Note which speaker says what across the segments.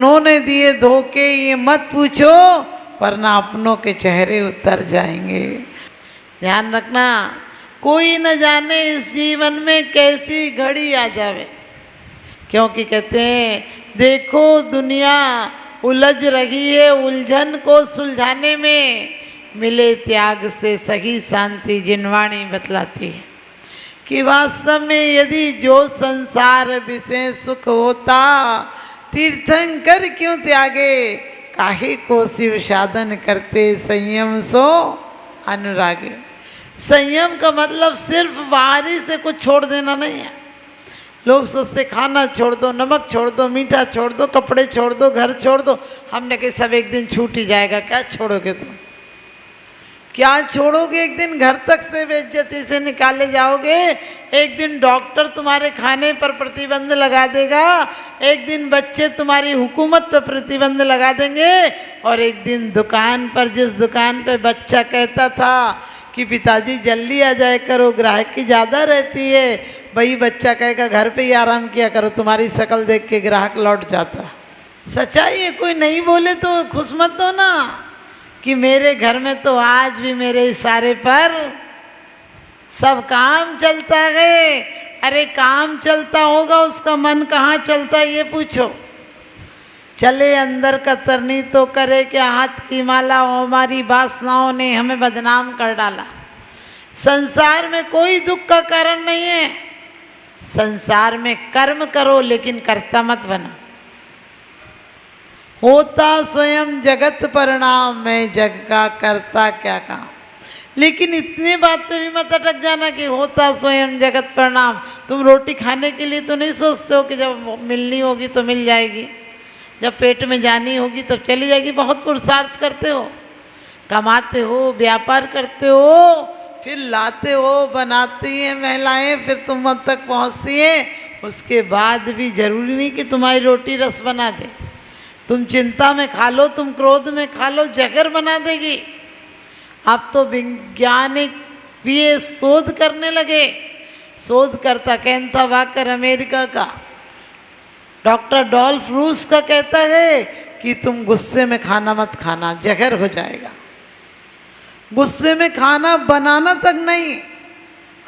Speaker 1: अपनों ने दिए धोखे ये मत पूछो, वरना अपनों के चेहरे उतर जाएंगे। ध्यान रखना, कोई न जाने इस जीवन में कैसी घड़ी आ जावे, क्योंकि कहते हैं देखो दुनिया उलझ रही है, उलझन को सुलझाने में मिले त्याग से सही शांति जिनवाणी बतलाती है कि वास्तव में यदि जो संसार विषय सुख होता, तीर्थंकर क्यों त्यागे, काहे को शिव साधन करते, संयम सो अनुरागे। संयम का मतलब सिर्फ बाहरी से कुछ छोड़ देना नहीं है। लोग सोचते खाना छोड़ दो, नमक छोड़ दो, मीठा छोड़ दो, कपड़े छोड़ दो, घर छोड़ दो। हमने कहा सब एक दिन छूट ही जाएगा। क्या छोड़ोगे तुम? क्या छोड़ोगे? एक दिन घर तक से बेइज्जती से निकाले जाओगे, एक दिन डॉक्टर तुम्हारे खाने पर प्रतिबंध लगा देगा, एक दिन बच्चे तुम्हारी हुकूमत पर प्रतिबंध लगा देंगे, और एक दिन दुकान पर, जिस दुकान पे बच्चा कहता था कि पिताजी जल्दी आ जाए करो, ग्राहक की ज़्यादा रहती है, वही बच्चा कहेगा घर पे ही आराम किया करो, तुम्हारी शक्ल देख के ग्राहक लौट जाता। सच्चाई है, कोई नहीं बोले तो खुश मत हो ना कि मेरे घर में तो आज भी मेरे इशारे पर सब काम चलता है। अरे काम चलता होगा, उसका मन कहाँ चलता है ये पूछो। चले अंदर कतरनी तो करे क्या हाथ की माला, हमारी वासनाओं ने हमें बदनाम कर डाला। संसार में कोई दुख का कारण नहीं है। संसार में कर्म करो लेकिन कर्ता मत बनो। होता स्वयं जगत परिणाम, मैं जग का करता क्या काम। लेकिन इतनी बात पे भी मत अटक जाना कि होता स्वयं जगत परिणाम। तुम रोटी खाने के लिए तो नहीं सोचते हो कि जब मिलनी होगी तो मिल जाएगी, जब पेट में जानी होगी तब चली जाएगी। बहुत पुरुषार्थ करते हो, कमाते हो, व्यापार करते हो, फिर लाते हो, बनाती हैं महिलाएं, फिर तुम वहाँ तक पहुँचती हैं। उसके बाद भी जरूरी नहीं कि तुम्हारी रोटी रस बना दे। तुम चिंता में खा लो, तुम क्रोध में खा लो, जहर बना देगी। अब तो वैज्ञानिक भी ये शोध करने लगे। शोधकर्ता कैंथा वाकर अमेरिका का डॉक्टर डॉल्फ रूस का कहता है कि तुम गुस्से में खाना मत खाना, जहर हो जाएगा। गुस्से में खाना बनाना तक नहीं।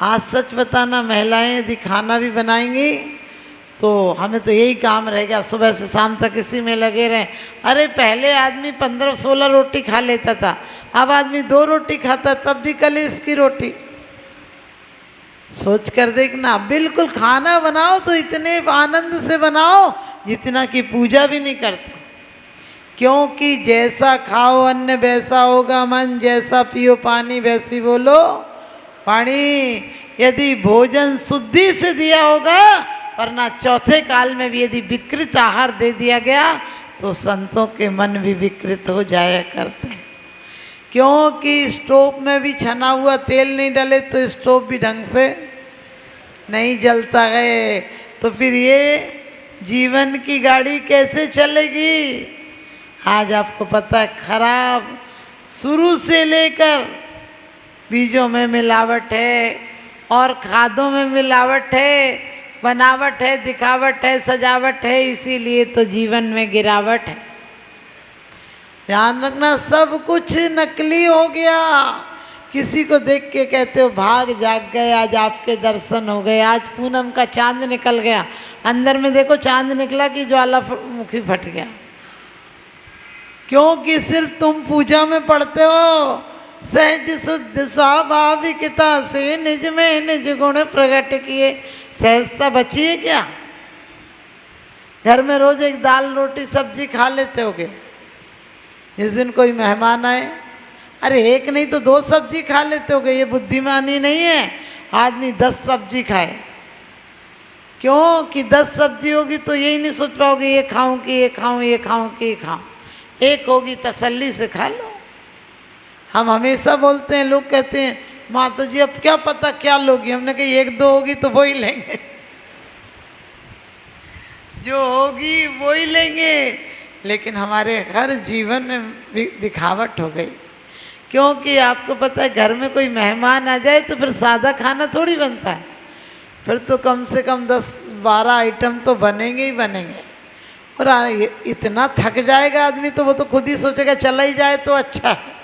Speaker 1: आज सच बताना, महिलाएं यदि खाना भी बनाएंगी तो हमें तो यही काम रह गया, सुबह से शाम तक इसी में लगे रहें। अरे पहले आदमी 15-16 रोटी खा लेता था, अब आदमी 2 रोटी खाता, तब भी कल इसकी रोटी। सोच कर देखना, बिल्कुल खाना बनाओ तो इतने आनंद से बनाओ जितना कि पूजा भी नहीं करता। क्योंकि जैसा खाओ अन्न वैसा होगा मन, जैसा पियो पानी वैसी बोलो वाणी। यदि भोजन शुद्धि से दिया होगा, वरना चौथे काल में भी यदि विकृत आहार दे दिया गया तो संतों के मन भी विकृत हो जाया करते हैं। क्योंकि स्टोव में भी छना हुआ तेल नहीं डाले तो स्टोव भी ढंग से नहीं जलता है। तो फिर ये जीवन की गाड़ी कैसे चलेगी? आज आपको पता है, खराब शुरू से लेकर बीजों में मिलावट है और खादों में मिलावट है, बनावट है, दिखावट है, सजावट है, इसीलिए तो जीवन में गिरावट है। ध्यान रखना, सब कुछ नकली हो गया। किसी को देख के कहते हो भाग जाग गए, आज आपके दर्शन हो गए, आज पूनम का चांद निकल गया। अंदर में देखो चांद निकला कि ज्वालामुखी फट गया। क्योंकि सिर्फ तुम पूजा में पढ़ते हो सहज शुद्ध स्वाभाविकता से निज में निज गुण प्रकट किए। सहजता बची है क्या? घर में रोज एक दाल रोटी सब्जी खा लेते होगे। जिस दिन कोई मेहमान आए, अरे एक नहीं तो 2 सब्जी खा लेते होगे। ये बुद्धिमानी नहीं है, आदमी 10 सब्जी खाए। क्यों कि 10 सब्जी होगी तो यही नहीं सोच पाओगे ये खाऊं कि ये खाऊं, ये खाऊं कि ये खाऊं। एक होगी तसल्ली से खा लो। हम हमेशा बोलते हैं, लोग कहते हैं माता जी अब क्या पता क्या लोगी। हमने कहा 1-2 होगी तो वो ही लेंगे, जो होगी वो ही लेंगे। लेकिन हमारे हर जीवन में दिखावट हो गई। क्योंकि आपको पता है, घर में कोई मेहमान आ जाए तो फिर सादा खाना थोड़ी बनता है, फिर तो कम से कम 10-12 आइटम तो बनेंगे ही बनेंगे। और इतना थक जाएगा आदमी तो वो तो खुद ही सोचेगा चला ही जाए तो अच्छा है।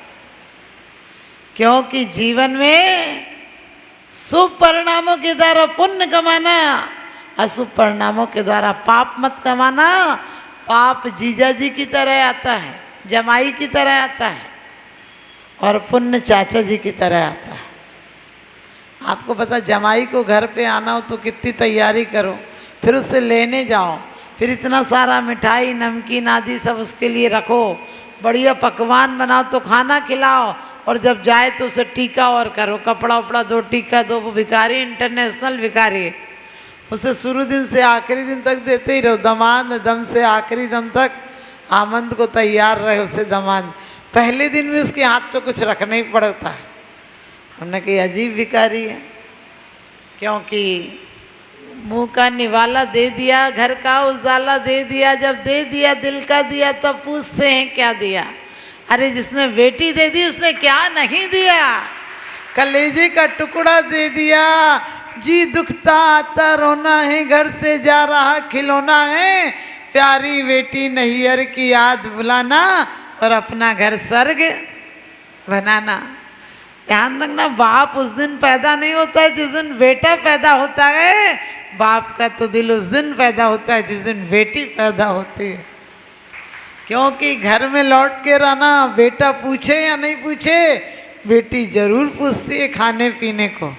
Speaker 1: क्योंकि जीवन में शुभ परिणामों के द्वारा पुण्य कमाना, अशुभ परिणामों के द्वारा पाप मत कमाना। पाप जीजा जी की तरह आता है, जमाई की तरह आता है, और पुण्य चाचा जी की तरह आता है। आपको पता, जमाई को घर पे आना हो तो कितनी तैयारी करो, फिर उससे लेने जाओ, फिर इतना सारा मिठाई नमकीन आदि सब उसके लिए रखो, बढ़िया पकवान बनाओ तो खाना खिलाओ, और जब जाए तो उसे टीका और करो, कपड़ा उपड़ा दो, टीका दो। वो भिखारी इंटरनेशनल भिखारी है, उसे शुरू दिन से आखिरी दिन तक देते ही रहो। दमाद दम से आखिरी दम तक आमंद को तैयार रहे उसे दमाद। पहले दिन भी उसके हाथ पे कुछ रखना ही पड़ता है। हमने कही अजीब भिखारी है, क्योंकि मुंह का निवाला दे दिया, घर का उजाला दे दिया। जब दे दिया दिल का दिया तब पूछते हैं क्या दिया। अरे जिसने बेटी दे दी उसने क्या नहीं दिया। कलेजे का टुकड़ा दे दिया, जी दुखता आता रोना है, घर से जा रहा खिलौना है, प्यारी बेटी नैहर की याद बुलाना और अपना घर स्वर्ग बनाना। ध्यान रखना, बाप उस दिन पैदा नहीं होता है जिस दिन बेटा पैदा होता है, बाप का तो दिल उस दिन पैदा होता है जिस दिन बेटी पैदा होती है। क्योंकि घर में लौट के रहना, बेटा पूछे या नहीं पूछे, बेटी जरूर पूछती है खाने पीने को,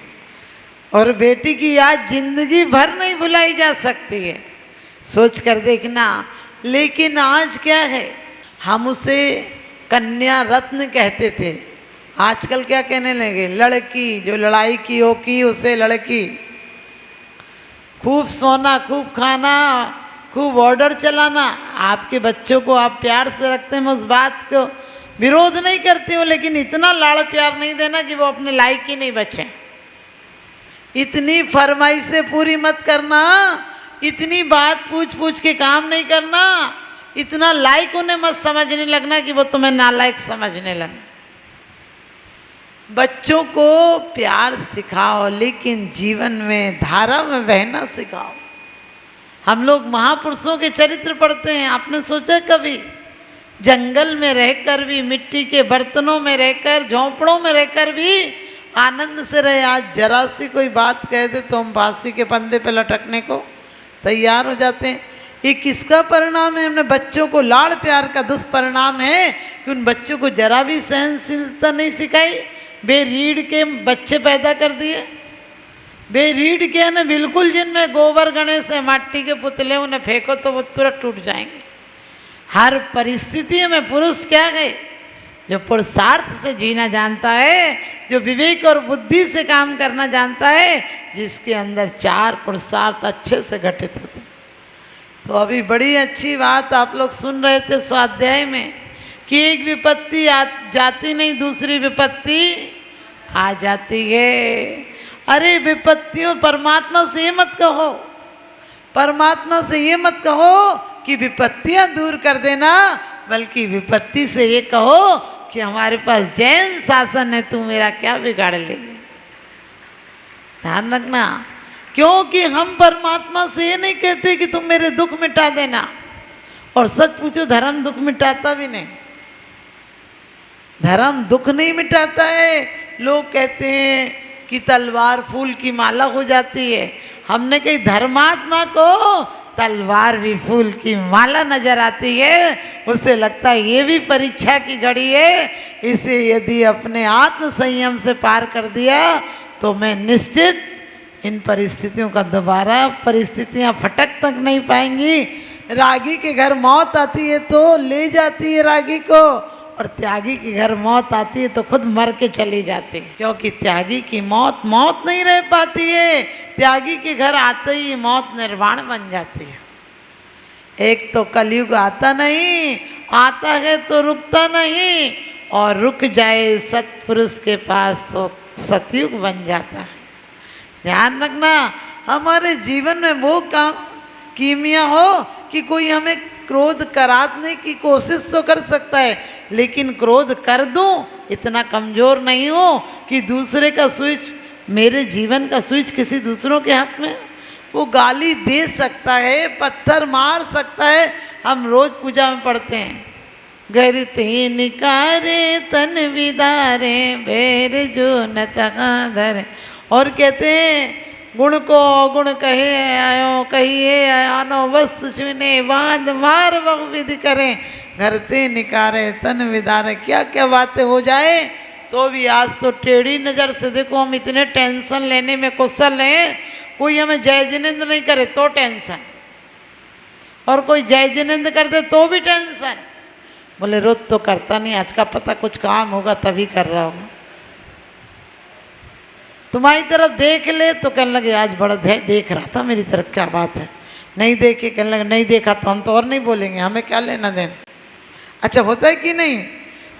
Speaker 1: और बेटी की याद जिंदगी भर नहीं भुलाई जा सकती है। सोच कर देखना। लेकिन आज क्या है, हम उसे कन्या रत्न कहते थे, आजकल क्या कहने लगे, लड़की। जो लड़ाई की हो की उसे लड़की। खूब सोना, खूब खाना, खूब ऑर्डर चलाना। आपके बच्चों को आप प्यार से रखते हैं, मैं उस बात को विरोध नहीं करती हूँ, लेकिन इतना लाड़ प्यार नहीं देना कि वो अपने लायक ही नहीं बचे। इतनी फरमाइशें पूरी मत करना, इतनी बात पूछ पूछ के काम नहीं करना, इतना लायक उन्हें मत समझने लगना कि वो तुम्हें नालायक समझने लगे। बच्चों को प्यार सिखाओ, लेकिन जीवन में धारा में बहना सिखाओ। हम लोग महापुरुषों के चरित्र पढ़ते हैं, आपने सोचा कभी जंगल में रहकर भी, मिट्टी के बर्तनों में रहकर, झोंपड़ों में रहकर भी आनंद से रहे। आज जरा सी कोई बात कह दे तो हम फांसी के फंदे पे लटकने को तैयार हो जाते हैं। ये किसका परिणाम है? हमने बच्चों को लाड़ प्यार का दुष्परिणाम है कि उन बच्चों को जरा भी सहनशीलता नहीं सिखाई। बेरीढ़ के बच्चे पैदा कर दिए। बेरीढ़ के ना बिल्कुल, जिनमें गोबर गणेश है, माटी के पुतले, उन्हें फेंको तो वो तुरंत टूट जाएंगे। हर परिस्थिति में पुरुष क्या गए, जो पुरुषार्थ से जीना जानता है, जो विवेक और बुद्धि से काम करना जानता है, जिसके अंदर चार पुरुषार्थ अच्छे से घटित होते हैं। तो अभी बड़ी अच्छी बात आप लोग सुन रहे थे स्वाध्याय में कि एक विपत्ति जाती नहीं, दूसरी विपत्ति आ जाती है। अरे विपत्तियों, परमात्मा से ये मत कहो, परमात्मा से ये मत कहो कि विपत्तियां दूर कर देना, बल्कि विपत्ति से ये कहो कि हमारे पास जैन शासन है, तू मेरा क्या बिगाड़ लेगी। ध्यान रखना, क्योंकि हम परमात्मा से ये नहीं कहते कि तुम मेरे दुख मिटा देना। और सच पूछो, धर्म दुख मिटाता भी नहीं। धर्म दुख नहीं मिटाता है। लोग कहते हैं कि तलवार फूल की माला हो जाती है। हमने कही धर्मात्मा को तलवार भी फूल की माला नजर आती है। उसे लगता है ये भी परीक्षा की घड़ी है, इसे यदि अपने आत्म संयम से पार कर दिया तो मैं निश्चित इन परिस्थितियों का दोबारा परिस्थितियां फटक तक नहीं पाएंगी। रागी के घर मौत आती है तो ले जाती है रागी को, और त्यागी के घर मौत आती है तो खुद मर के चली जाती है। क्योंकि त्यागी की मौत मौत नहीं रह पाती है, त्यागी के घर आते ही मौत निर्वाण बन जाती है। एक तो कलयुग आता नहीं, आता है तो रुकता नहीं, और रुक जाए सत्पुरुष के पास तो सतयुग बन जाता है। ध्यान रखना, हमारे जीवन में वो काम कीमिया हो कि कोई हमें क्रोध कराने की कोशिश तो कर सकता है, लेकिन क्रोध कर दूं इतना कमज़ोर नहीं हो कि दूसरे का स्विच, मेरे जीवन का स्विच किसी दूसरों के हाथ में। वो गाली दे सकता है, पत्थर मार सकता है। हम रोज पूजा में पढ़ते हैं, गरते निकारे तन विदारे बैर जो न तकाधर। और कहते हैं गुण को अवगुण कहे आयो, कहिए आनो वस्तु चुने बांध मार वह विधि करें, घरते निकारे तन विदारे। क्या क्या बातें हो जाए तो भी आज तो टेढ़ी नज़र से देखो, हम इतने टेंशन लेने में कुशल हैं। कोई हमें जय जिनेंद्र नहीं करे तो टेंशन, और कोई जय जिनेंद्र कर दे तो भी टेंशन। बोले रोज तो करता नहीं, आज का पता कुछ काम होगा तभी कर रहा होगा। तुम्हारी तरफ देख ले तो कहने लगे आज बड़ा देख रहा था मेरी तरफ, क्या बात है। नहीं देखे कहने लगे नहीं देखा तो हम तो और नहीं बोलेंगे, हमें क्या लेना देना। अच्छा होता है कि नहीं?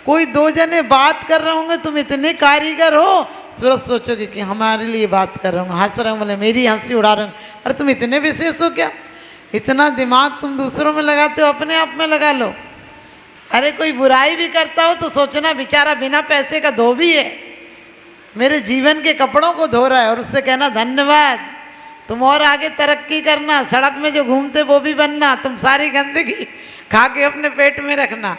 Speaker 1: कोई दो जने बात कर रहे होंगे, तुम इतने कारीगर हो, तुरंत सोचोगे कि हमारे लिए बात कर रहे होंगे, हंस रहे होंगे, मेरी हंसी उड़ा रहे होंगे। अरे तुम इतने विशेष हो क्या? इतना दिमाग तुम दूसरों में लगाते हो, अपने आप में लगा लो। अरे कोई बुराई भी करता हो तो सोचना बेचारा बिना पैसे का धोबी है, मेरे जीवन के कपड़ों को धो रहा है, और उससे कहना धन्यवाद। तुम और आगे तरक्की करना, सड़क में जो घूमते वो भी बनना, तुम सारी गंदगी खा के अपने पेट में रखना।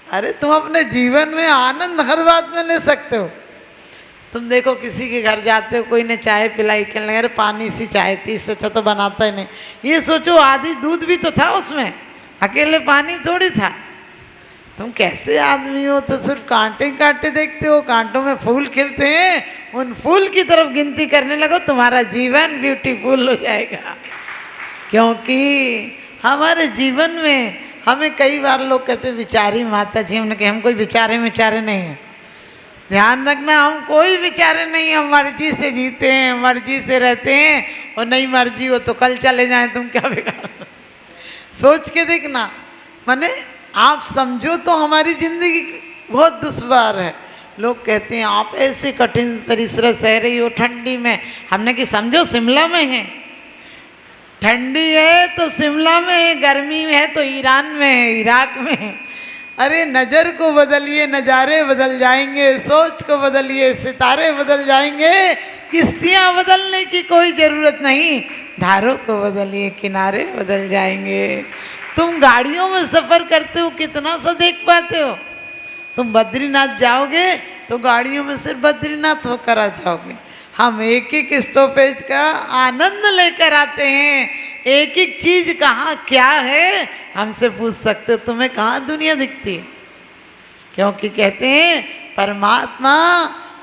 Speaker 1: अरे तुम अपने जीवन में आनंद हर बात में ले सकते हो। तुम देखो किसी के घर जाते हो, कोई ने चाय पिलाई, कहने लगे अरे पानी सी चाय थी, इससे अच्छा तो बनाता ही नहीं। ये सोचो आधी दूध भी तो था उसमें, अकेले पानी थोड़ी था। तुम कैसे आदमी हो? तो सिर्फ कांटे कांटे देखते हो, कांटों में फूल खिलते हैं, उन फूल की तरफ गिनती करने लगो, तुम्हारा जीवन ब्यूटीफुल हो जाएगा। क्योंकि हमारे जीवन में हमें कई बार लोग कहते विचारी माता जी, हमने कहा हम कोई विचारे नहीं हैं। ध्यान रखना, हम कोई विचारे नहीं, हम मर्जी से जीते हैं, मर्जी से रहते हैं, और नहीं मर्जी हो तो कल चले जाएं, तुम क्या बिगाड़। सोच के देखना, माने आप समझो तो हमारी जिंदगी बहुत दुश्वार है। लोग कहते हैं आप ऐसे कठिन परिश्रम सह रही हो ठंडी में। हमने कि समझो शिमला में है, ठंडी है तो शिमला में है, गर्मी में है तो ईरान में है, इराक में है। अरे नज़र को बदलिए, नज़ारे बदल जाएंगे, सोच को बदलिए, सितारे बदल जाएंगे। किश्तियाँ बदलने की कोई ज़रूरत नहीं, धारों को बदलिए, किनारे बदल जाएंगे। तुम गाड़ियों में सफ़र करते हो, कितना सा देख पाते हो? तुम बद्रीनाथ जाओगे तो गाड़ियों में सिर्फ बद्रीनाथ होकर आ जाओगे। हम एक एक स्टॉपेज का आनंद लेकर आते हैं। एक एक चीज़ कहाँ क्या है हमसे पूछ सकते हो, तुम्हें कहाँ दुनिया दिखती है? क्योंकि कहते हैं परमात्मा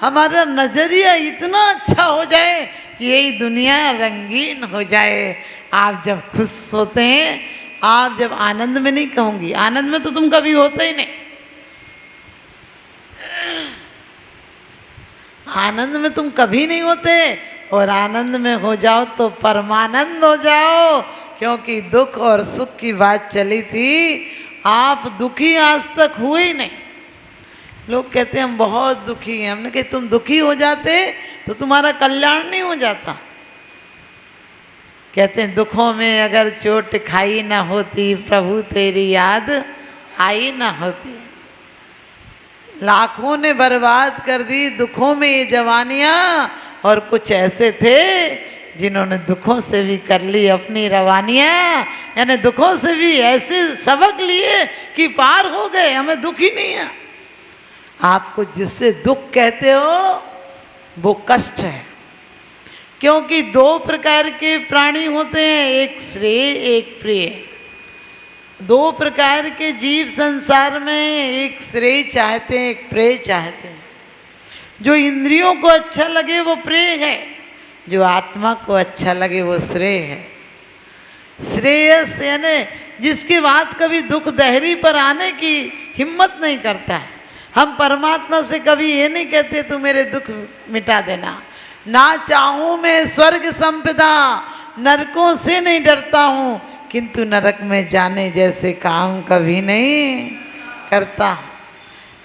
Speaker 1: हमारा नज़रिया इतना अच्छा हो जाए कि यही दुनिया रंगीन हो जाए। आप जब खुश होते हैं, आप जब आनंद में, नहीं कहूँगी आनंद में तो तुम कभी होते ही नहीं, आनंद में तुम कभी नहीं होते, और आनंद में हो जाओ तो परमानंद हो जाओ। क्योंकि दुख और सुख की बात चली थी, आप दुखी आज तक हुए ही नहीं। लोग कहते हैं हम बहुत दुखी हैं, हमने कहा तुम दुखी हो जाते तो तुम्हारा कल्याण नहीं हो जाता। कहते हैं दुखों में अगर चोट खाई ना होती, प्रभु तेरी याद आई ना होती। लाखों ने बर्बाद कर दी दुखों में ये जवानियाँ, और कुछ ऐसे थे जिन्होंने दुखों से भी कर ली अपनी रवानियाँ। यानी दुखों से भी ऐसे सबक लिए कि पार हो गए, हमें दुख ही नहीं है। आपको जिससे दुख कहते हो वो कष्ट है। क्योंकि दो प्रकार के प्राणी होते हैं, एक श्रेय एक प्रिय। दो प्रकार के जीव संसार में, एक श्रेय चाहते हैं एक प्रेय चाहते हैं। जो इंद्रियों को अच्छा लगे वो प्रेय है, जो आत्मा को अच्छा लगे वो श्रेय है। श्रेयस यानी जिसके बाद कभी दुख दहरी पर आने की हिम्मत नहीं करता है। हम परमात्मा से कभी ये नहीं कहते तू मेरे दुख मिटा देना, ना चाहूँ मैं स्वर्ग संपदा, नरकों से नहीं डरता हूँ, किंतु नरक में जाने जैसे काम कभी नहीं करता।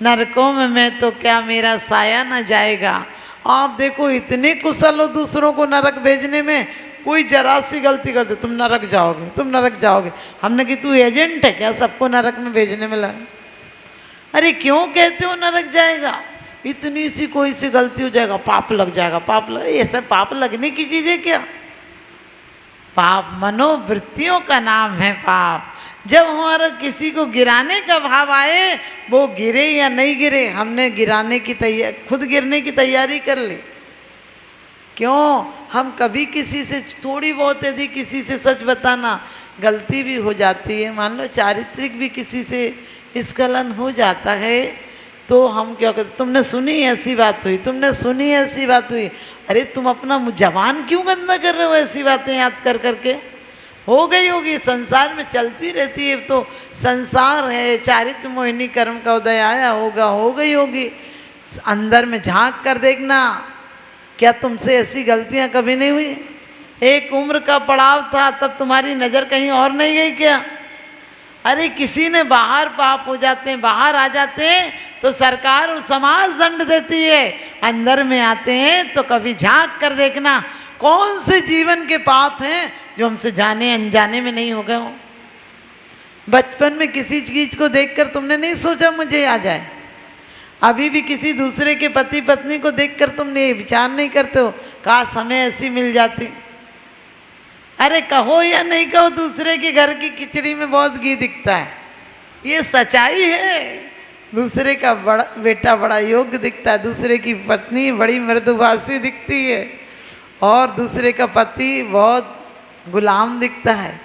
Speaker 1: नरकों में मैं तो क्या मेरा साया न जाएगा। आप देखो इतने कुशल हो दूसरों को नरक भेजने में, कोई जरा सी गलती कर दे तुम नरक जाओगे, तुम नरक जाओगे। हमने कि तू एजेंट है क्या सबको नरक में भेजने में लगा? अरे क्यों कहते हो नरक जाएगा? इतनी सी कोई सी गलती हो जाएगा पाप लग जाएगा, पाप लग, ये सब पाप लगने की चीज़ है क्या? पाप मनोवृत्तियों का नाम है पाप। जब हमारा किसी को गिराने का भाव आए, वो गिरे या नहीं गिरे, हमने गिराने की तैयारी, खुद गिरने की तैयारी कर ली। क्यों? हम कभी किसी से थोड़ी बहुत यदि किसी से सच बताना गलती भी हो जाती है, मान लो चारित्रिक भी किसी से स्खलन हो जाता है, तो हम क्या कहते, तुमने सुनी ऐसी बात हुई, तुमने सुनी ऐसी बात हुई। अरे तुम अपना जबान क्यों गंदा कर रहे हो ऐसी बातें याद कर करके? हो गई होगी, संसार में चलती रहती है, तो संसार है, चारित्र मोहिनी कर्म का उदय आया होगा, हो गई होगी। अंदर में झांक कर देखना, क्या तुमसे ऐसी गलतियां कभी नहीं हुई? एक उम्र का पड़ाव था, तब तुम्हारी नज़र कहीं और नहीं गई क्या? अरे किसी ने बाहर पाप हो जाते हैं, बाहर आ जाते हैं तो सरकार और समाज दंड देती है, अंदर में आते हैं तो कभी झांक कर देखना कौन से जीवन के पाप हैं जो हमसे जाने अनजाने में नहीं हो गए हो। बचपन में किसी चीज को देखकर तुमने नहीं सोचा मुझे आ जाए, अभी भी किसी दूसरे के पति पत्नी को देखकर तुमने ये विचार नहीं करते हो काश हमें ऐसी मिल जाती। अरे कहो या नहीं कहो, दूसरे के घर की खिचड़ी में बहुत घी दिखता है, ये सच्चाई है। दूसरे का बेटा बड़ा योग्य दिखता है, दूसरे की पत्नी बड़ी मृदुभाषी दिखती है, और दूसरे का पति बहुत गुलाम दिखता है।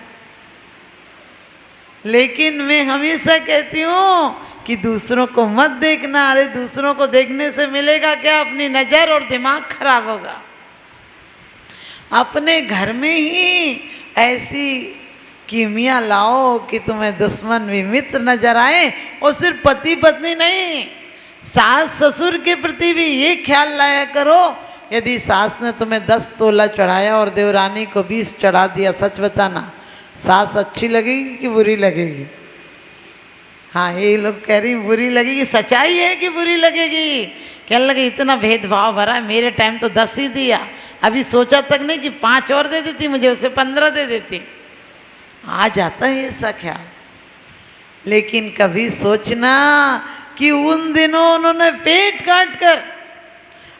Speaker 1: लेकिन मैं हमेशा कहती हूँ कि दूसरों को मत देखना। अरे दूसरों को देखने से मिलेगा क्या? अपनी नज़र और दिमाग खराब होगा। अपने घर में ही ऐसी कीमिया लाओ कि तुम्हें दुश्मन भी मित्र नजर आए, और सिर्फ पति पत्नी नहीं, सास ससुर के प्रति भी ये ख्याल लाया करो। यदि सास ने तुम्हें 10 तोला चढ़ाया और देवरानी को 20 चढ़ा दिया, सच बताना सास अच्छी लगेगी कि बुरी लगेगी? हाँ, ये लोग कह रही बुरी लगेगी, सच्चाई है कि बुरी लगेगी? कहने लगे इतना भेदभाव भरा, मेरे टाइम तो 10 ही दिया, अभी सोचा तक नहीं कि 5 और दे देती, मुझे उसे 15 दे देती। आ जाता है ऐसा ख्याल। लेकिन कभी सोचना कि उन दिनों उन्होंने पेट काट कर,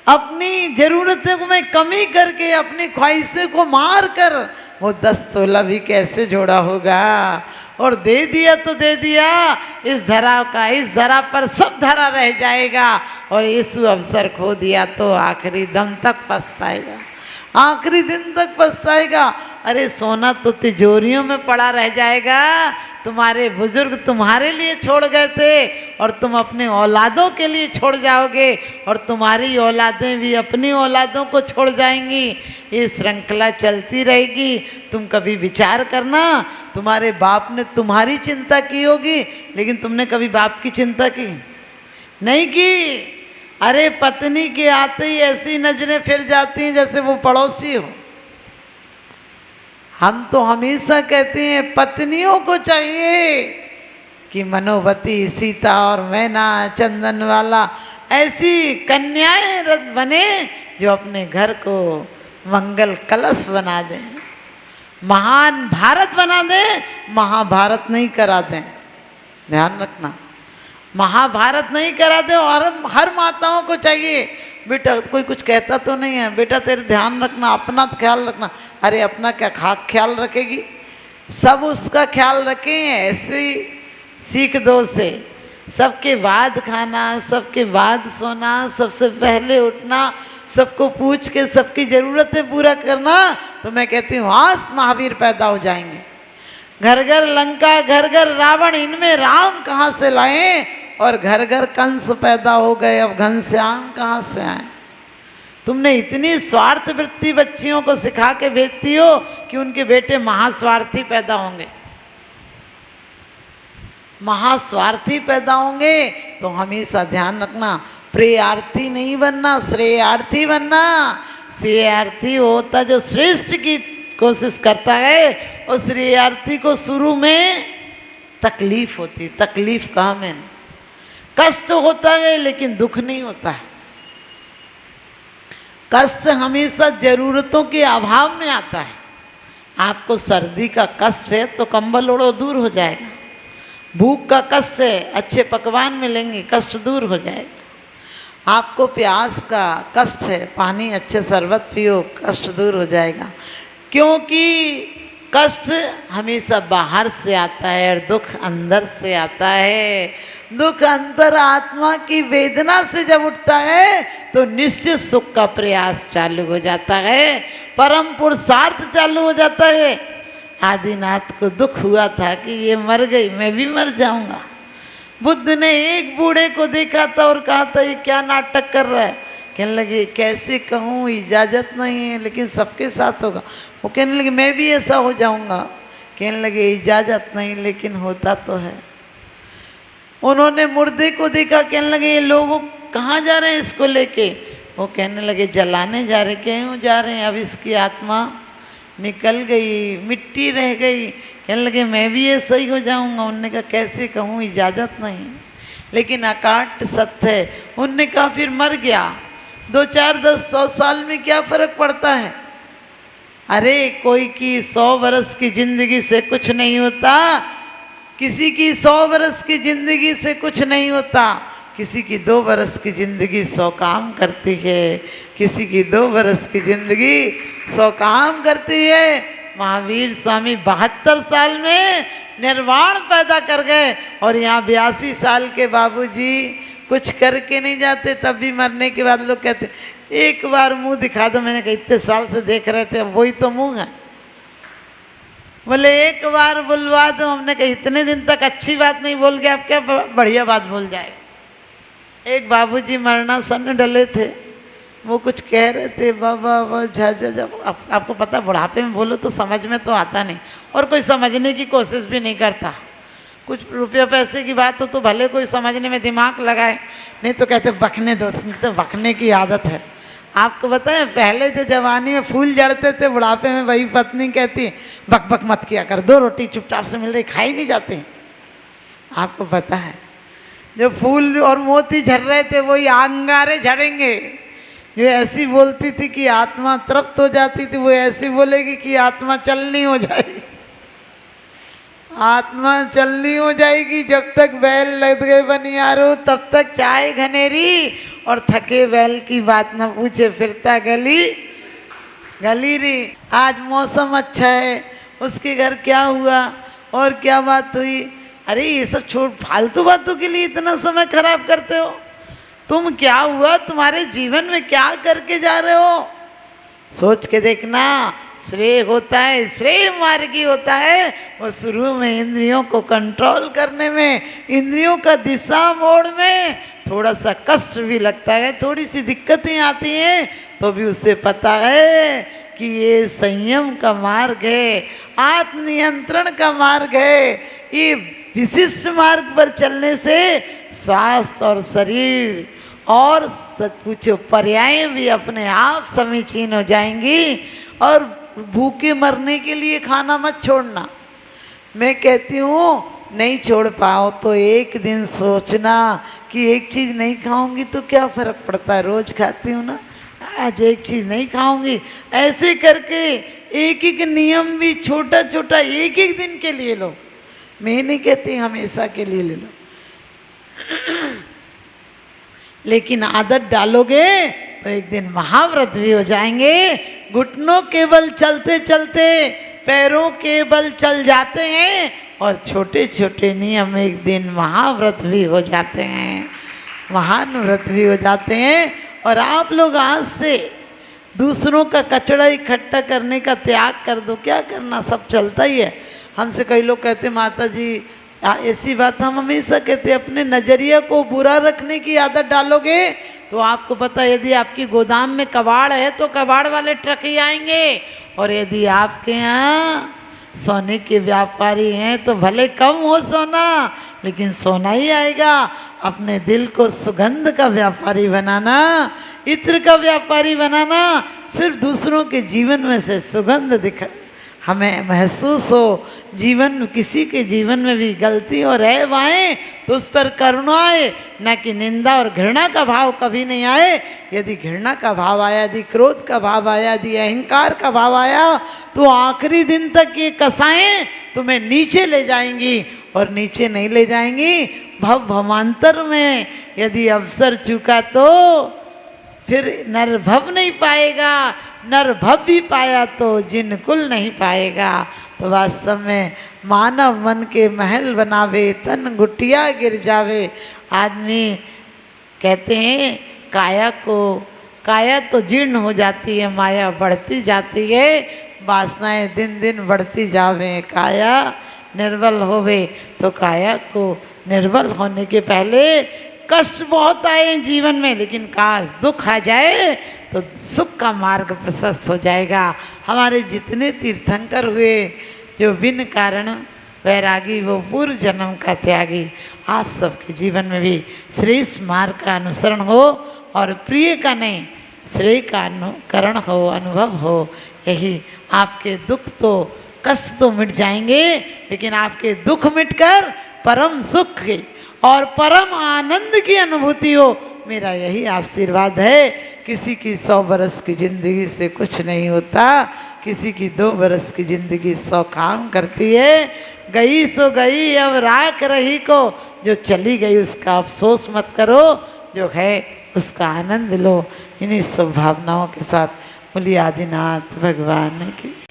Speaker 1: अपनी जरूरतों में कमी करके, अपनी ख्वाहिशों को मार कर वो 10 तोला भी कैसे जोड़ा होगा, और दे दिया तो दे दिया। इस धरा का, इस धरा पर सब धरा रह जाएगा, और यीशु अवसर खो दिया तो आखिरी दम तक पछताएगा, आखिरी दिन तक पछताएगा। अरे सोना तो तिजोरियों में पड़ा रह जाएगा। तुम्हारे बुजुर्ग तुम्हारे लिए छोड़ गए थे, और तुम अपने औलादों के लिए छोड़ जाओगे, और तुम्हारी औलादें भी अपनी औलादों को छोड़ जाएंगी। ये श्रृंखला चलती रहेगी। तुम कभी विचार करना, तुम्हारे बाप ने तुम्हारी चिंता की होगी, लेकिन तुमने कभी बाप की चिंता की नहीं की। अरे पत्नी के आते ही ऐसी नजरें फिर जाती हैं जैसे वो पड़ोसी हो। हम तो हमेशा कहते हैं पत्नियों को चाहिए कि मनोवती, सीता और मैना, चंदनवाला ऐसी कन्याएं बने जो अपने घर को मंगल कलश बना दें, महान भारत बना दें, महाभारत नहीं करा दें। ध्यान रखना, महाभारत नहीं करा दे। और हर माताओं को चाहिए, बेटा कोई कुछ कहता तो नहीं है, बेटा तेरे ध्यान रखना, अपना ख्याल रखना। अरे अपना क्या खाक ख्याल रखेगी, सब उसका ख्याल रखें। ऐसे सीख दो से, सबके बाद खाना, सबके बाद सोना, सबसे पहले उठना, सबको पूछ के सबकी ज़रूरतें पूरा करना। तो मैं कहती हूँ आज महावीर पैदा हो जाएंगे। घर घर लंका, घर घर रावण, इनमें राम कहाँ से लाएं? और घर घर कंस पैदा हो गए, अब घनश्याम कहाँ से आए? तुमने इतनी स्वार्थ वृत्ति बच्चियों को सिखा के भेजती हो कि उनके बेटे महास्वार्थी पैदा होंगे, महास्वार्थी पैदा होंगे। तो हमेशा ध्यान रखना, प्रेयार्थी नहीं बनना, श्रेयार्थी बनना। श्रेयार्थी होता जो श्रेष्ठ की कोशिश करता है, और श्रेयार्थी को शुरू में तकलीफ होती। तकलीफ कहाँ में, कष्ट होता है लेकिन दुख नहीं होता है। कष्ट हमेशा जरूरतों के अभाव में आता है। आपको सर्दी का कष्ट है तो कंबल ओढ़ो, दूर हो जाएगा। भूख का कष्ट है, अच्छे पकवान मिलेंगे, कष्ट दूर हो जाएगा। आपको प्यास का कष्ट है, पानी अच्छे शरबत पियो, कष्ट दूर हो जाएगा। क्योंकि कष्ट हमेशा बाहर से आता है और दुख अंदर से आता है। दुख अंतर आत्मा की वेदना से जब उठता है तो निश्चित सुख का प्रयास चालू हो जाता है, परम पुरुषार्थ चालू हो जाता है। आदिनाथ को दुख हुआ था कि ये मर गई, मैं भी मर जाऊंगा। बुद्ध ने एक बूढ़े को देखा था और कहा था ये क्या नाटक कर रहा है। कहने लगे कैसे कहूँ, इजाज़त नहीं है लेकिन सबके साथ होगा। वो कहने लगे मैं भी ऐसा हो जाऊंगा। कहने लगे इजाज़त नहीं लेकिन होता तो है। उन्होंने मुर्दे को देखा, कहने लगे ये लोग कहाँ जा रहे हैं इसको लेके। वो कहने लगे जलाने जा रहे। क्यों जा रहे हैं, अब इसकी आत्मा निकल गई, मिट्टी रह गई। कहने लगे मैं भी ऐसा ही हो जाऊंगा। उन्होंने कहा कैसे कहूँ, इजाज़त नहीं लेकिन अकाट सत्य है। उन्होंने कहा फिर मर गया, 2 4 10 100 साल में क्या फर्क पड़ता है। अरे कोई की 100 बरस की जिंदगी से कुछ नहीं होता, किसी की 100 बरस की जिंदगी से कुछ नहीं होता। किसी की 2 बरस की जिंदगी 100 काम करती है, किसी की 2 बरस की जिंदगी 100 काम करती है। महावीर स्वामी 72 साल में निर्वाण पैदा कर गए और यहाँ 82 साल के बाबूजी कुछ करके नहीं जाते। तब भी मरने के बाद लोग कहते एक बार मुंह दिखा दो। मैंने कहा इतने साल से देख रहे थे, अब वही तो मुंह है। बोले एक बार बुलवा दो। हमने कहा इतने दिन तक अच्छी बात नहीं बोल गया, अब क्या बढ़िया बात बोल जाए। एक बाबूजी मरणासन डले थे, वो कुछ कह रहे थे बाबा झा। आपको पता बुढ़ापे में बोलो तो समझ में तो आता नहीं और कोई समझने की कोशिश भी नहीं करता। कुछ रुपये पैसे की बात हो तो भले कोई समझने में दिमाग लगाए, नहीं तो कहते बकने दो, तो बकने की आदत है। आपको बताएं पहले जो जवानी में फूल जड़ते थे, बुढ़ापे में वही पत्नी कहती बक बक मत किया कर, 2 रोटी चुपचाप से मिल रही, खाई नहीं जाते। आपको पता है जो फूल और मोती झड़ रहे थे वही अंगारे झड़ेंगे। जो ऐसी बोलती थी कि आत्मा तृप्त हो जाती थी, वो ऐसी बोलेगी कि आत्मा चलनी हो जाएगी। आत्मा चलनी हो जाएगी। जब तक बैल लग गए बनियारो तब तक चाय घनेरी, और थके बैल की बात न पूछे, फिरता गली गली री। आज मौसम अच्छा है, उसके घर क्या हुआ और क्या बात हुई। अरे ये सब छोड़, फालतू बातों के लिए इतना समय खराब करते हो। तुम क्या हुआ, तुम्हारे जीवन में क्या करके जा रहे हो, सोच के देखना। श्रेय होता है, श्रेय मार्गी होता है वो शुरू में इंद्रियों को कंट्रोल करने में, इंद्रियों का दिशा मोड़ में थोड़ा सा कष्ट भी लगता है, थोड़ी सी दिक्कतें आती हैं, तो भी उससे पता है कि ये संयम का मार्ग है, आत्मनियंत्रण का मार्ग है। ये विशिष्ट मार्ग पर चलने से स्वास्थ्य और शरीर और सच पूछो पर्याय भी अपने आप समीचीन हो जाएंगी। और भूखे मरने के लिए खाना मत छोड़ना। मैं कहती हूँ नहीं छोड़ पाओ तो एक दिन सोचना कि एक चीज़ नहीं खाऊंगी तो क्या फ़र्क पड़ता है, रोज़ खाती हूँ ना, आज एक चीज़ नहीं खाऊंगी। ऐसे करके एक एक नियम भी छोटा छोटा एक एक दिन के लिए लो। मैं नहीं कहती हमेशा के लिए ले लो, लेकिन आदत डालोगे तो एक दिन महाव्रत भी हो जाएंगे। घुटनों के बल चलते चलते पैरों के बल चल जाते हैं और छोटे छोटे नियम एक दिन महाव्रत भी हो जाते हैं, महान व्रत भी हो जाते हैं। और आप लोग आज से दूसरों का कचरा इकट्ठा करने का त्याग कर दो। क्या करना, सब चलता ही है। हमसे कई लोग कहते माता जी ऐसी बात हम हमेशा कहते, अपने नज़रिया को बुरा रखने की आदत डालोगे तो आपको पता है यदि आपकी गोदाम में कबाड़ है तो कबाड़ वाले ट्रक ही आएंगे, और यदि आपके यहाँ सोने के व्यापारी हैं तो भले कम हो सोना लेकिन सोना ही आएगा। अपने दिल को सुगंध का व्यापारी बनाना, इत्र का व्यापारी बनाना, सिर्फ दूसरों के जीवन में से सुगंध दिखा हमें महसूस हो। जीवन किसी के जीवन में भी गलती और ऐब आए तो उस पर करुणा आए, न कि निंदा और घृणा का भाव कभी नहीं आए। यदि घृणा का भाव आया, यदि क्रोध का भाव आया, यदि अहंकार का भाव आया तो आखिरी दिन तक ये कसाएं तुम्हें नीचे ले जाएंगी, और नीचे नहीं ले जाएंगी भव भवांतर में। यदि अवसर चूका तो फिर नरभव नहीं पाएगा, नरभव भी पाया तो जिन कुल नहीं पाएगा। तो वास्तव में मानव मन के महल बनावे, तन गुटिया गिर जावे। आदमी कहते हैं काया तो जीर्ण हो जाती है, माया बढ़ती जाती है, वासनाएं दिन दिन बढ़ती जावे। काया निर्बल होवे तो काया को निर्बल होने के पहले कष्ट बहुत आए जीवन में, लेकिन काश दुख आ जाए तो सुख का मार्ग प्रशस्त हो जाएगा। हमारे जितने तीर्थंकर हुए जो बिन कारण वैरागी, वो पूर्व जन्म का त्यागी, आप सबके जीवन में भी श्रेष्ठ मार्ग का अनुसरण हो और प्रिय का नहीं श्रेय का अनुकरण हो, अनुभव हो। यही आपके दुख तो कष्ट तो मिट जाएंगे, लेकिन आपके दुख मिटकर परम सुख की और परम आनंद की अनुभूति हो। मेरा यही आशीर्वाद है। किसी की 100 बरस की ज़िंदगी से कुछ नहीं होता, किसी की 2 बरस की ज़िंदगी 100 काम करती है। गई सो गई, अब राख रही को, जो चली गई उसका अफसोस मत करो, जो है उसका आनंद लो। इन्हीं शुभ भावनाओं के साथ बोलिए आदिनाथ भगवान की।